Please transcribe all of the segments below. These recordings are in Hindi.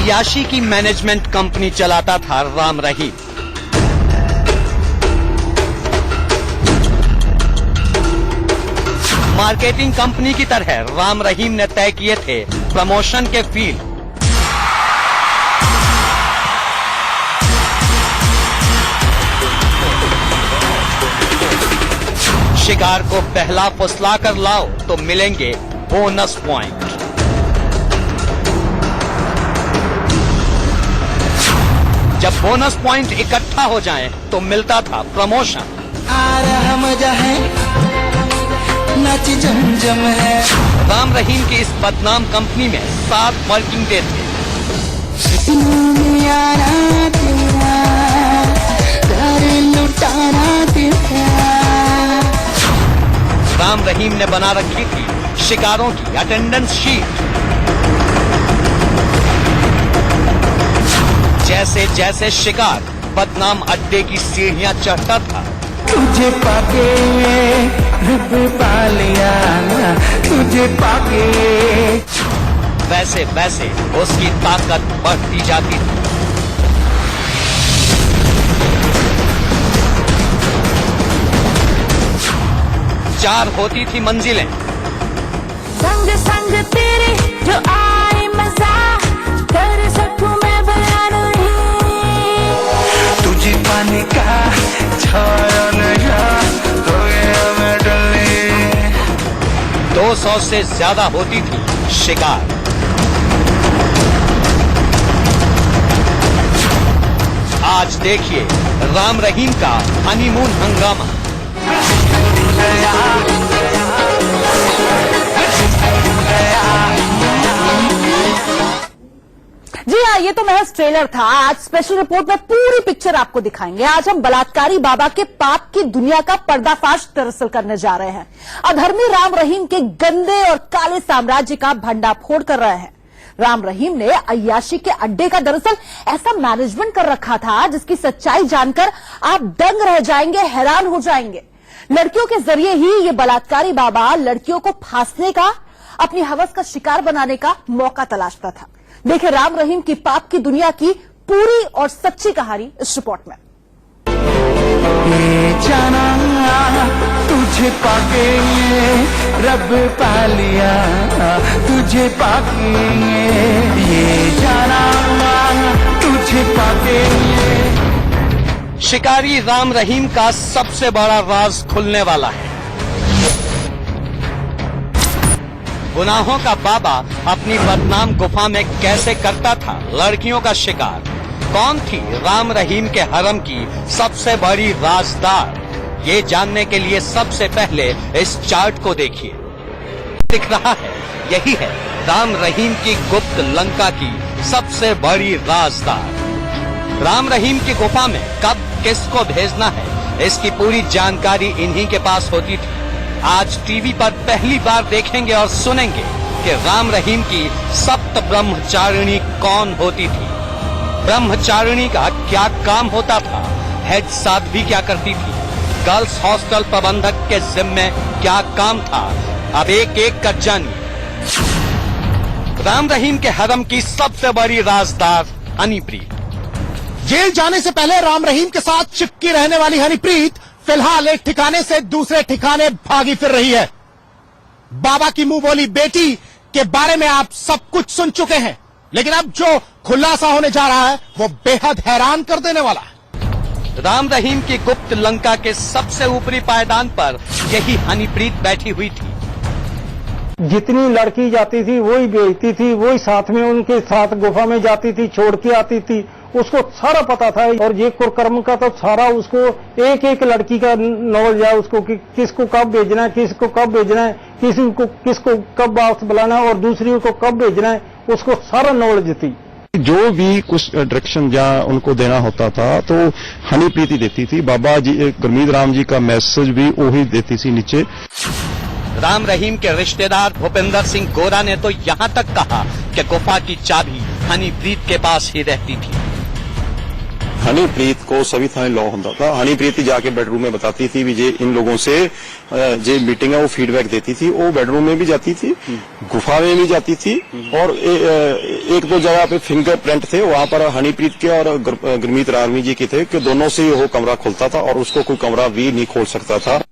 अय्याशी की मैनेजमेंट कंपनी चलाता था राम रहीम। मार्केटिंग कंपनी की तरह राम रहीम ने तय किए थे प्रमोशन के फील्ड। शिकार को पहला फुसला कर लाओ तो मिलेंगे बोनस पॉइंट। जब बोनस पॉइंट इकट्ठा हो जाएं तो मिलता था प्रमोशन। आ रहा मजा है, नाच जमजम है। राम रहीम की इस बदनाम कंपनी में 7 वर्किंग डे थे। राम रहीम ने बना रखी थी शिकारों की अटेंडेंस शीट। जैसे जैसे शिकार बदनाम अड्डे की सीढ़ियां चढ़ता था, तुझे पाके रब पा लिया, तुझे पाके वैसे वैसे उसकी ताकत बढ़ती जाती थी। चार होती थी मंजिलें। संग संग तेरे जो आए मजा कर सकूं मैं बयान नहीं। तुझे पाने का छाया नशा हो गया मैं डले। 200 से ज्यादा होती थी शिकार। आज देखिए राम रहीम का हनीमून हंगामा। जी हाँ, ये तो महज ट्रेलर था। आज स्पेशल रिपोर्ट में पूरी पिक्चर आपको दिखाएंगे। आज हम बलात्कारी बाबा के पाप की दुनिया का पर्दाफाश दरअसल करने जा रहे हैं। अधर्मी राम रहीम के गंदे और काले साम्राज्य का भंडाफोड़ कर रहे हैं। राम रहीम ने अय्याशी के अड्डे का दरअसल ऐसा मैनेजमेंट कर रखा था जिसकी सच्चाई जानकर आप दंग रह जाएंगे, हैरान हो जाएंगे। लड़कियों के जरिए ही ये बलात्कारी बाबा लड़कियों को फांसने का, अपनी हवस का शिकार बनाने का मौका तलाशता था। देखिए राम रहीम की पाप की दुनिया की पूरी और सच्ची कहानी इस रिपोर्ट में। ये जाना तुझे पाके रब पा लिया, तुझे पाके ये जाना तुझे पाके। शिकारी राम रहीम का सबसे बड़ा राज खुलने वाला है। गुनाहों का बाबा अपनी बदनाम गुफा में कैसे करता था लड़कियों का शिकार? कौन थी राम रहीम के हरम की सबसे बड़ी राजदार? ये जानने के लिए सबसे पहले इस चार्ट को देखिए। दिख रहा है, यही है राम रहीम की गुप्त लंका की सबसे बड़ी राजदार। राम रहीम की गुफा में कब किसको भेजना है, इसकी पूरी जानकारी इन्हीं के पास होती थी। आज टीवी पर पहली बार देखेंगे और सुनेंगे कि राम रहीम की सप्त ब्रह्मचारिणी कौन होती थी, ब्रह्मचारिणी का क्या काम होता था, हेड साध्वी क्या करती थी, गर्ल्स हॉस्टल प्रबंधक के जिम्मे क्या काम था। अब एक एक कर जानिए। राम रहीम के हरम की सबसे बड़ी राजदार हनीप्रीत। जेल जाने से पहले राम रहीम के साथ चिपकी रहने वाली हनीप्रीत फिलहाल एक ठिकाने से दूसरे ठिकाने भागी फिर रही है। बाबा की मुंह बोली बेटी के बारे में आप सब कुछ सुन चुके हैं, लेकिन अब जो खुलासा होने जा रहा है वो बेहद हैरान कर देने वाला है। राम रहीम की गुप्त लंका के सबसे ऊपरी पायदान पर यही हनीप्रीत बैठी हुई थी। जितनी लड़की जाती थी वही बेचती थी, वही साथ में उनके साथ गुफा में जाती थी, छोड़ के आती थी। उसको सारा पता था और ये कुकर्म का तो सारा उसको एक एक लड़की का नॉलेज है उसको कि किसको कब भेजना है, किसको कब भेजना है, किसको कब वापस बुलाना है और दूसरी को कब भेजना है, उसको सारा नॉलेज थी। जो भी कुछ डायरेक्शन या उनको देना होता था तो हनीप्रीत ही देती थी। बाबा जी गुरमीत राम जी का मैसेज भी वही देती थी नीचे। राम रहीम के रिश्तेदार भूपेंद्र सिंह गोरा ने तो यहाँ तक कहा कि गुफा की चाबी हनीप्रीत के पास ही रहती थी। हनीप्रीत को सभी थाने लॉ होता था। हनीप्रीत ही जाके बेडरूम में बताती थी भी जे इन लोगों से जे मीटिंग है वो फीडबैक देती थी। वो बेडरूम में भी जाती थी, गुफा में भी जाती थी, और एक दो जगह पे फिंगरप्रिंट थे वहां पर हनीप्रीत के और गुरमीत राम जी के थे कि दोनों से वो कमरा खुलता था और उसको कोई कमरा भी नहीं खोल सकता था।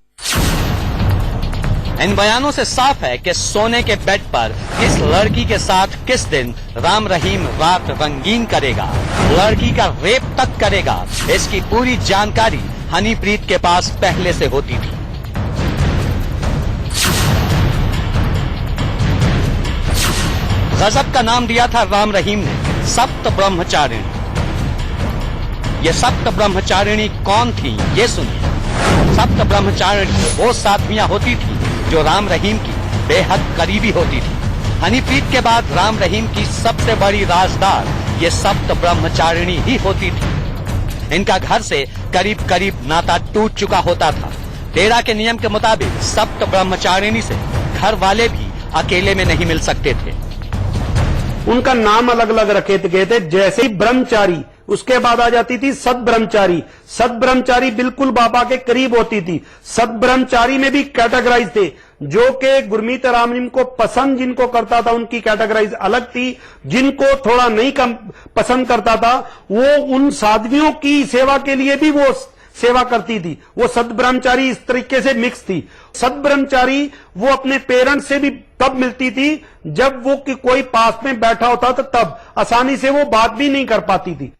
इन बयानों से साफ है कि सोने के बेड पर किस लड़की के साथ किस दिन राम रहीम रात रंगीन करेगा, लड़की का रेप तक करेगा, इसकी पूरी जानकारी हनीप्रीत के पास पहले से होती थी। गजब का नाम दिया था राम रहीम ने सप्त ब्रह्मचारिणी। ये सप्त ब्रह्मचारिणी कौन थी ये सुनिए। सप्त ब्रह्मचारिणी वो साध्वियां होती थी जो राम रहीम की बेहद करीबी होती थी। हनीप्रीत के बाद राम रहीम की सबसे बड़ी राजदार ये सप्त ब्रह्मचारिणी ही होती थी। इनका घर से करीब करीब नाता टूट चुका होता था। डेरा के नियम के मुताबिक सप्त ब्रह्मचारिणी से घर वाले भी अकेले में नहीं मिल सकते थे। उनका नाम अलग अलग रखे गए थे, जैसे ब्रह्मचारी, उसके बाद आ जाती थी सद्ब्रह्मचारी। सद्ब्रह्मचारी बिल्कुल बाबा के करीब होती थी। सद्ब्रह्मचारी में भी कैटेगराइज थे, जो कि गुरमीत राम को पसंद जिनको करता था उनकी कैटेगराइज अलग थी, जिनको थोड़ा नहीं कम पसंद करता था वो उन साध्वियों की सेवा के लिए भी वो सेवा करती थी। वो सद्ब्रह्मचारी इस तरीके से मिक्स थी। सद्ब्रह्मचारी वो अपने पेरेंट्स से भी तब मिलती थी जब वो कि कोई पास में बैठा होता था, तब आसानी से वो बात भी नहीं कर पाती थी।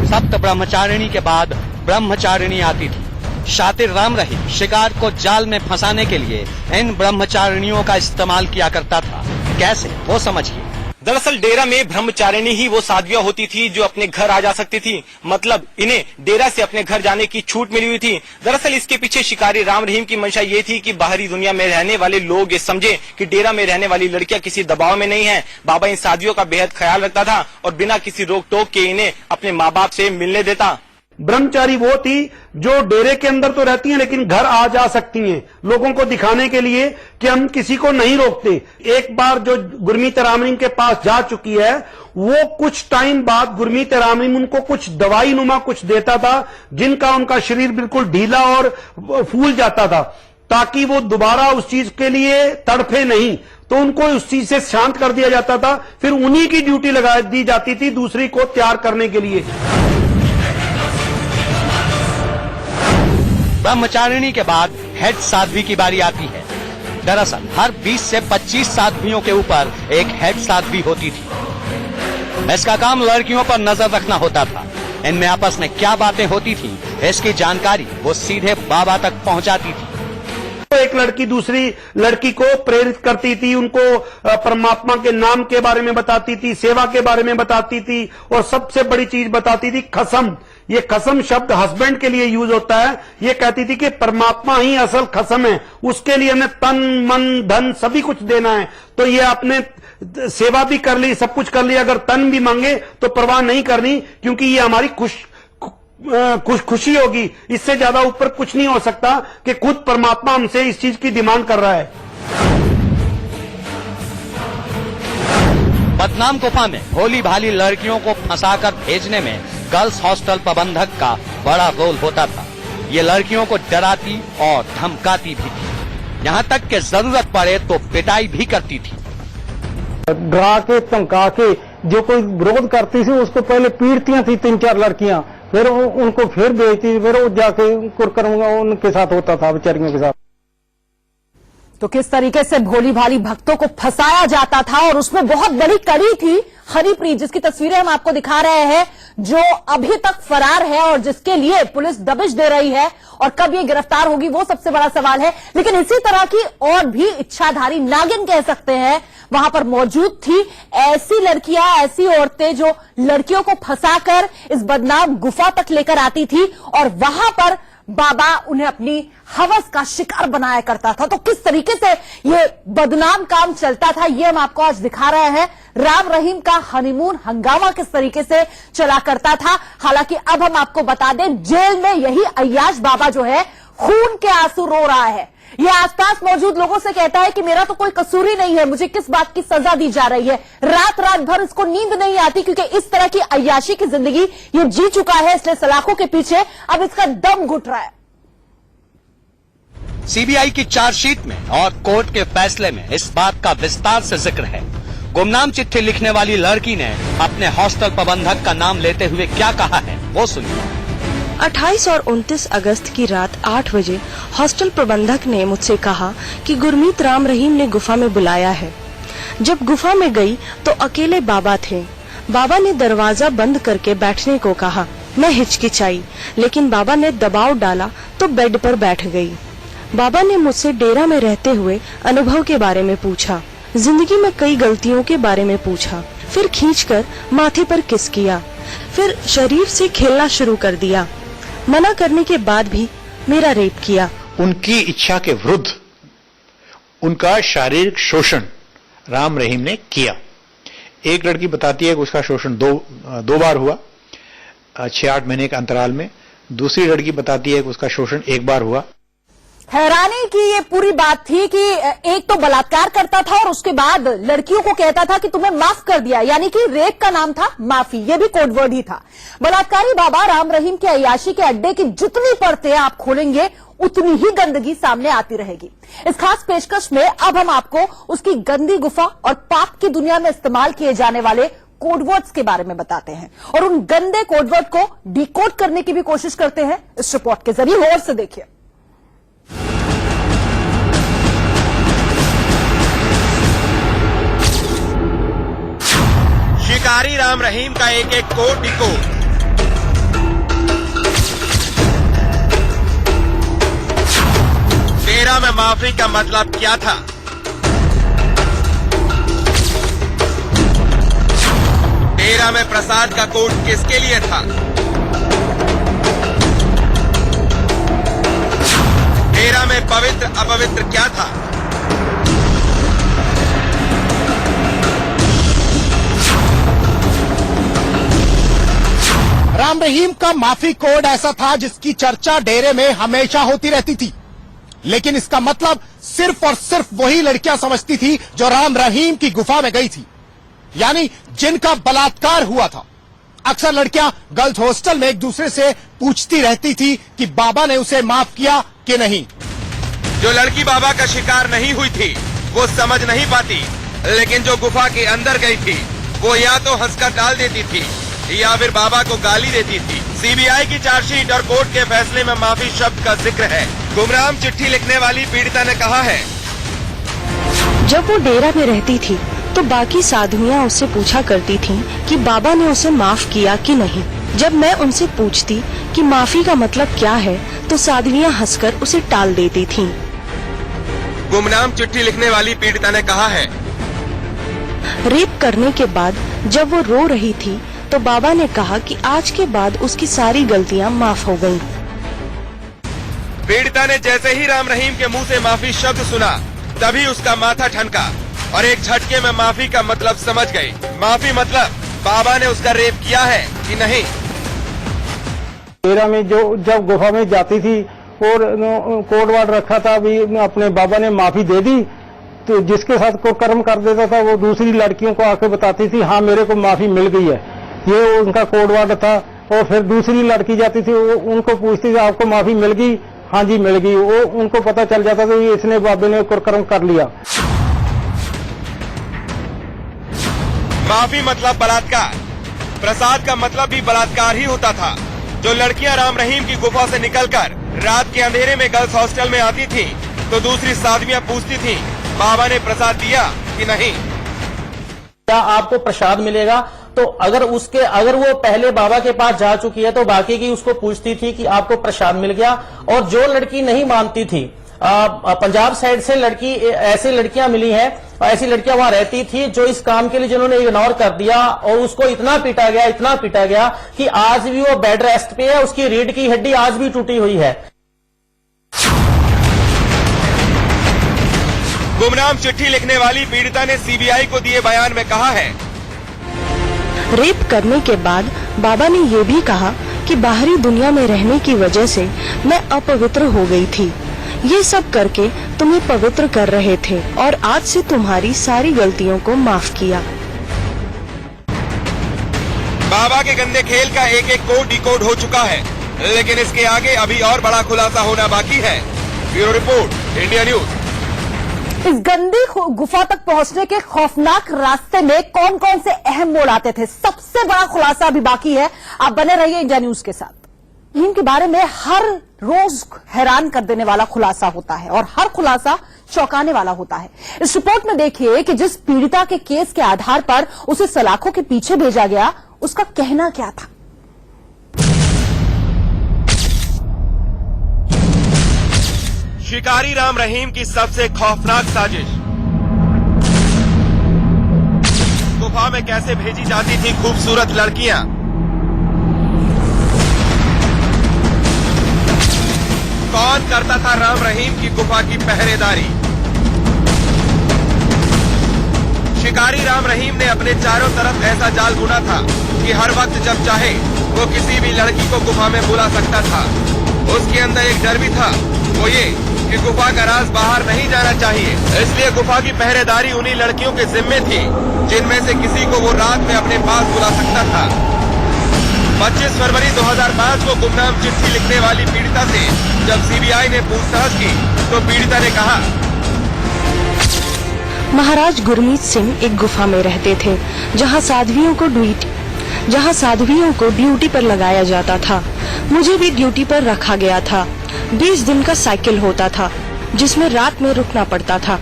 सप्त ब्रह्मचारिणी के बाद ब्रह्मचारिणी आती थी। शातिर राम रहीम शिकार को जाल में फंसाने के लिए इन ब्रह्मचारिणियों का इस्तेमाल किया करता था। कैसे, वो समझिए। दरअसल डेरा में ब्रह्मचारिणी ही वो साध्वियां होती थी जो अपने घर आ जा सकती थी, मतलब इन्हें डेरा से अपने घर जाने की छूट मिली हुई थी। दरअसल इसके पीछे शिकारी राम रहीम की मंशा ये थी कि बाहरी दुनिया में रहने वाले लोग ये समझे कि डेरा में रहने वाली लड़कियां किसी दबाव में नहीं है। बाबा इन साध्वियों का बेहद ख्याल रखता था और बिना किसी रोक टोक के इन्हें अपने माँ बाप से मिलने देता। ब्रह्मचारी वो थी जो डेरे के अंदर तो रहती हैं लेकिन घर आ जा सकती हैं, लोगों को दिखाने के लिए कि हम किसी को नहीं रोकते। एक बार जो गुरमीत राम के पास जा चुकी है, वो कुछ टाइम बाद गुरमीत राम उनको कुछ दवाई नुमा कुछ देता था, जिनका उनका शरीर बिल्कुल ढीला और फूल जाता था, ताकि वो दोबारा उस चीज के लिए तड़फे नहीं। तो उनको उस चीज से शांत कर दिया जाता था। फिर उन्हीं की ड्यूटी लगा दी जाती थी दूसरी को तैयार करने के लिए। ब्रह्मचारिणी के बाद हेड साध्वी की बारी आती है। दरअसल हर 20 से 25 साध्वियों के ऊपर एक हेड साध्वी होती थी। इसका काम लड़कियों पर नजर रखना होता था। इनमें आपस में क्या बातें होती थी, इसकी जानकारी वो सीधे बाबा तक पहुंचाती थी। एक लड़की दूसरी लड़की को प्रेरित करती थी, उनको परमात्मा के नाम के बारे में बताती थी, सेवा के बारे में बताती थी, और सबसे बड़ी चीज बताती थी खसम। ये खसम शब्द हस्बैंड के लिए यूज होता है। ये कहती थी कि परमात्मा ही असल खसम है, उसके लिए हमें तन मन धन सभी कुछ देना है। तो ये आपने सेवा भी कर ली, सब कुछ कर ली, अगर तन भी मांगे तो परवाह नहीं करनी, क्योंकि ये हमारी खुशी होगी। इससे ज्यादा ऊपर कुछ नहीं हो सकता कि खुद परमात्मा हमसे इस चीज की डिमांड कर रहा है। बदनाम गुफा में भोली भाली लड़कियों को फंसाकर भेजने में गर्ल्स हॉस्टल प्रबंधक का बड़ा रोल होता था। ये लड़कियों को डराती और धमकाती भी थी, यहाँ तक कि जरूरत पड़े तो पिटाई भी करती थी। डरा के धमका के जो कोई विरोध करती थी उसको पहले पीटती थी 3-4 लड़कियां, फिर उनको फिर बेचती, फिर वो जाके कुकर्म उनके साथ होता था, बेचारियों के साथ। तो किस तरीके से भोली भाली भक्तों को फंसाया जाता था, और उसमें बहुत बड़ी कड़ी थी हनीप्रीत, जिसकी तस्वीरें हम आपको दिखा रहे हैं, जो अभी तक फरार है और जिसके लिए पुलिस दबिश दे रही है। और कब ये गिरफ्तार होगी वो सबसे बड़ा सवाल है। लेकिन इसी तरह की और भी इच्छाधारी नागिन कह सकते हैं वहां पर मौजूद थी। ऐसी लड़कियां, ऐसी औरतें जो लड़कियों को फंसाकर इस बदनाम गुफा तक लेकर आती थी, और वहां पर बाबा उन्हें अपनी हवस का शिकार बनाया करता था। तो किस तरीके से ये बदनाम काम चलता था, ये हम आपको आज दिखा रहे हैं। राम रहीम का हनीमून हंगामा किस तरीके से चला करता था। हालांकि अब हम आपको बता दें, जेल में यही अय्याश बाबा जो है खून के आंसू रो रहा है। ये आसपास मौजूद लोगों से कहता है कि मेरा तो कोई कसूर ही नहीं है, मुझे किस बात की सजा दी जा रही है। रात रात भर इसको नींद नहीं आती क्योंकि इस तरह की अय्याशी की जिंदगी ये जी चुका है, इसलिए सलाखों के पीछे अब इसका दम घुट रहा है। सीबीआई की चार्जशीट में और कोर्ट के फैसले में इस बात का विस्तार से जिक्र है। गुमनाम चिट्ठी लिखने वाली लड़की ने अपने हॉस्टल प्रबंधक का नाम लेते हुए क्या कहा है, वो सुनिए। 28 और 29 अगस्त की रात 8 बजे हॉस्टल प्रबंधक ने मुझसे कहा कि गुरमीत राम रहीम ने गुफा में बुलाया है। जब गुफा में गई तो अकेले बाबा थे। बाबा ने दरवाजा बंद करके बैठने को कहा। मैं हिचकिचाई, लेकिन बाबा ने दबाव डाला तो बेड पर बैठ गई। बाबा ने मुझसे डेरा में रहते हुए अनुभव के बारे में पूछा, जिंदगी में कई गलतियों के बारे में पूछा, फिर खींचकर माथे पर किस किया, फिर शरीर से खेलना शुरू कर दिया। मना करने के बाद भी मेरा रेप किया। उनकी इच्छा के विरुद्ध उनका शारीरिक शोषण राम रहीम ने किया। एक लड़की बताती है कि उसका शोषण दो बार हुआ 6-8 महीने के अंतराल में। दूसरी लड़की बताती है कि उसका शोषण एक बार हुआ। हैरानी की ये पूरी बात थी कि एक तो बलात्कार करता था और उसके बाद लड़कियों को कहता था कि तुम्हें माफ कर दिया, यानी कि रेप का नाम था माफी, ये भी कोड वर्ड ही था। बलात्कारी बाबा राम रहीम के अय्याशी के अड्डे की जितनी परतें आप खोलेंगे उतनी ही गंदगी सामने आती रहेगी। इस खास पेशकश में अब हम आपको उसकी गंदी गुफा और पाप की दुनिया में इस्तेमाल किए जाने वाले कोडवर्ड्स के बारे में बताते हैं और उन गंदे कोडवर्ड को डिकोड करने की भी कोशिश करते हैं इस रिपोर्ट के जरिए। गौर से देखिए। शिकारी राम रहीम का एक एक कोड डिकोड। तेरा में माफी का मतलब क्या था? तेरा में प्रसाद का कोड किसके लिए था? तेरा में पवित्र अपवित्र क्या था? राम रहीम का माफी कोड ऐसा था जिसकी चर्चा डेरे में हमेशा होती रहती थी, लेकिन इसका मतलब सिर्फ और सिर्फ वही लड़कियां समझती थी जो राम रहीम की गुफा में गई थी, यानी जिनका बलात्कार हुआ था। अक्सर लड़कियां गर्ल्स हॉस्टल में एक दूसरे से पूछती रहती थी कि बाबा ने उसे माफ किया कि नहीं। जो लड़की बाबा का शिकार नहीं हुई थी वो समझ नहीं पाती, लेकिन जो गुफा के अंदर गई थी वो या तो हंसकर टाल देती थी या फिर बाबा को गाली देती थी। सीबीआई की चार्जशीट और कोर्ट के फैसले में माफी शब्द का जिक्र है। गुमनाम चिट्ठी लिखने वाली पीड़िता ने कहा है, जब वो डेरा में रहती थी तो बाकी साधुइयाँ उससे पूछा करती थीं कि बाबा ने उसे माफ किया कि नहीं। जब मैं उनसे पूछती कि माफी का मतलब क्या है तो साधुइयाँ हंसकर उसे टाल देती थीं। गुमनाम चिट्ठी लिखने वाली पीड़िता ने कहा है, रेप करने के बाद जब वो रो रही थी तो बाबा ने कहा कि आज के बाद उसकी सारी गलतियां माफ हो गईं। पीड़िता ने जैसे ही राम रहीम के मुंह से माफी शब्द सुना तभी उसका माथा ठनका और एक झटके में माफी का मतलब समझ गई। माफी मतलब बाबा ने उसका रेप किया है कि नहीं। डेरा में जब गुफा में जाती थी और कोड वर्ड रखा था, अभी अपने बाबा ने माफी दे दी, तो जिसके साथ को कर्म कर देता था वो दूसरी लड़कियों को आके बताती थी, हाँ मेरे को माफी मिल गई है, ये उनका कोड वर्ड था। और फिर दूसरी लड़की जाती थी, वो उनको पूछती थी आपको माफी मिल गई? हाँ जी मिल गई। वो उनको पता चल जाता था ये इसने बाबे ने कुकर्म कर लिया। माफी मतलब बलात्कार, प्रसाद का मतलब भी बलात्कार ही होता था। जो लड़कियां राम रहीम की गुफा से निकलकर रात के अंधेरे में गर्ल्स हॉस्टल में आती थीं, तो दूसरी साधवियां पूछती थीं, बाबा ने प्रसाद दिया कि नहीं। क्या आपको प्रसाद मिलेगा? तो अगर वो पहले बाबा के पास जा चुकी है तो बाकी की उसको पूछती थी कि आपको प्रसाद मिल गया। और जो लड़की नहीं मानती थी, पंजाब साइड से ऐसी लड़कियां मिली हैं, ऐसी लड़कियां वहां रहती थी जो इस काम के लिए जिन्होंने इग्नोर कर दिया और उसको इतना पीटा गया कि आज भी वो बेड रेस्ट पे है, उसकी रीढ़ की हड्डी आज भी टूटी हुई है। गुमनाम चिट्ठी लिखने वाली पीड़िता ने सीबीआई को दिए बयान में कहा है, रेप करने के बाद बाबा ने ये भी कहा कि बाहरी दुनिया में रहने की वजह से मैं अपवित्र हो गई थी। ये सब करके तुम्हें पवित्र कर रहे थे और आज से तुम्हारी सारी गलतियों को माफ किया। बाबा के गंदे खेल का एक एक कोड डिकोड हो चुका है, लेकिन इसके आगे अभी और बड़ा खुलासा होना बाकी है। Bureau report, India news. इस गंदी गुफा तक पहुंचने के खौफनाक रास्ते में कौन कौन से अहम मोड़ आते थे, सबसे बड़ा खुलासा अभी बाकी है। आप बने रहिए इंडिया न्यूज के साथ। इनके बारे में हर रोज हैरान कर देने वाला खुलासा होता है और हर खुलासा चौंकाने वाला होता है। इस रिपोर्ट में देखिए कि जिस पीड़िता के केस के आधार पर उसे सलाखों के पीछे भेजा गया, उसका कहना क्या था। शिकारी राम रहीम की सबसे खौफनाक साजिश। गुफा में कैसे भेजी जाती थी खूबसूरत लड़कियां। कौन करता था राम रहीम की गुफा की पहरेदारी। शिकारी राम रहीम ने अपने चारों तरफ ऐसा जाल बुना था कि हर वक्त जब चाहे वो किसी भी लड़की को गुफा में बुला सकता था। उसके अंदर एक डर भी था, वो ये कि गुफा का राज बाहर नहीं जाना चाहिए, इसलिए गुफा की पहरेदारी उन्हीं लड़कियों के जिम्मे थी जिनमें से किसी को वो रात में अपने पास बुला सकता था। 25 फरवरी 2005 को गुमनाम चिट्ठी लिखने वाली पीड़िता से जब सीबीआई ने पूछताछ की तो पीड़िता ने कहा, महाराज गुरमीत सिंह एक गुफा में रहते थे जहां साध्वियों को ड्यूटी पर लगाया जाता था। मुझे भी ड्यूटी पर रखा गया था। 20 दिन का साइकिल होता था जिसमें रात में रुकना पड़ता था।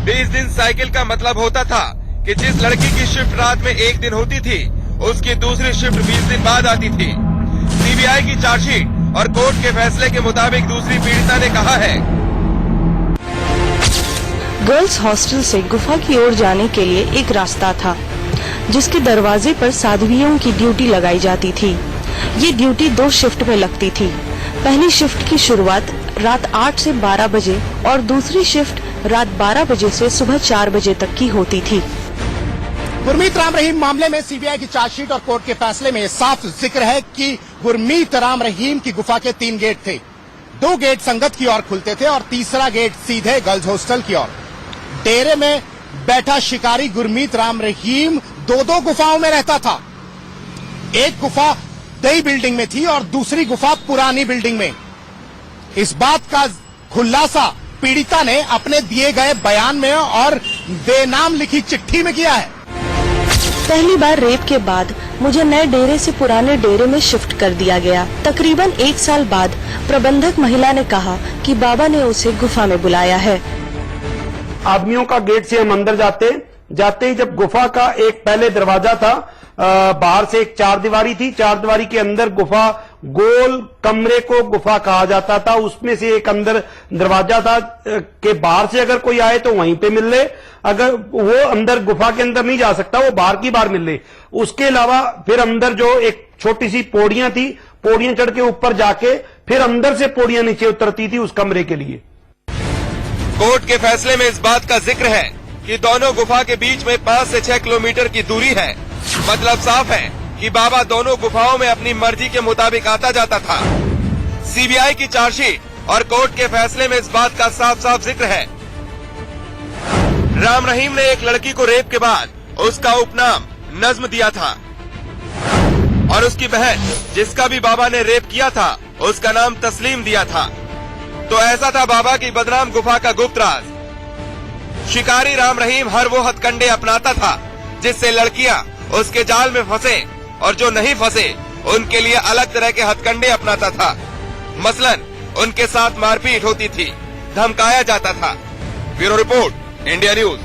20 दिन साइकिल का मतलब होता था कि जिस लड़की की शिफ्ट रात में एक दिन होती थी, उसकी दूसरी शिफ्ट 20 दिन बाद आती थी। सीबीआई की चार्जशीट और कोर्ट के फैसले के मुताबिक दूसरी पीड़िता ने कहा है, गर्ल्स हॉस्टल से गुफा की ओर जाने के लिए एक रास्ता था जिसके दरवाजे पर साध्वियों की ड्यूटी लगाई जाती थी। ये ड्यूटी 2 शिफ्ट में लगती थी। पहली शिफ्ट की शुरुआत रात 8 से 12 बजे और दूसरी शिफ्ट रात 12 बजे से सुबह 4 बजे तक की होती थी। गुरमीत राम रहीम मामले में सीबीआई की चार्जशीट और कोर्ट के फैसले में साफ जिक्र है कि गुरमीत राम रहीम की गुफा के 3 गेट थे। 2 गेट संगत की ओर खुलते थे और तीसरा गेट सीधे गर्ल्स हॉस्टल की ओर। डेरे में बैठा शिकारी गुरमीत राम रहीम 2 गुफाओं में रहता था। एक गुफा नई बिल्डिंग में थी और दूसरी गुफा पुरानी बिल्डिंग में। इस बात का खुलासा पीड़िता ने अपने दिए गए बयान में और बेनाम लिखी चिट्ठी में किया है। पहली बार रेप के बाद मुझे नए डेरे से पुराने डेरे में शिफ्ट कर दिया गया। तकरीबन 1 साल बाद प्रबंधक महिला ने कहा कि बाबा ने उसे गुफा में बुलाया है। आदमियों का गेट से हम अंदर जाते ही जब गुफा का एक पहले दरवाजा था, बाहर से एक 4 दीवारी थी। 4 दीवारी के अंदर गुफा, गोल कमरे को गुफा कहा जाता था। उसमें से एक अंदर दरवाजा था कि बाहर से अगर कोई आए तो वहीं पे मिल ले, अगर वो अंदर गुफा के अंदर नहीं जा सकता, वो बाहर की बाहर मिल ले। उसके अलावा फिर अंदर जो एक छोटी सी पौड़ियां थी, पौड़ियां चढ़ के ऊपर जाके फिर अंदर से पौड़ियां नीचे उतरती थी उस कमरे के लिए। कोर्ट के फैसले में इस बात का जिक्र है कि दोनों गुफा के बीच में 5 से 6 किलोमीटर की दूरी है। मतलब साफ है कि बाबा दोनों गुफाओं में अपनी मर्जी के मुताबिक आता जाता था। सीबीआई की चार्जशीट और कोर्ट के फैसले में इस बात का साफ साफ जिक्र है। राम रहीम ने एक लड़की को रेप के बाद उसका उपनाम नज्म दिया था और उसकी बहन जिसका भी बाबा ने रेप किया था उसका नाम तस्लीम दिया था। तो ऐसा था बाबा की बदनाम गुफा का गुप्त राज। शिकारी राम रहीम हर वो हथकंडे अपनाता था जिससे लड़कियां उसके जाल में फंसे और जो नहीं फंसे उनके लिए अलग तरह के हथकंडे अपनाता था। मसलन उनके साथ मारपीट होती थी, धमकाया जाता था। Bureau report, India news.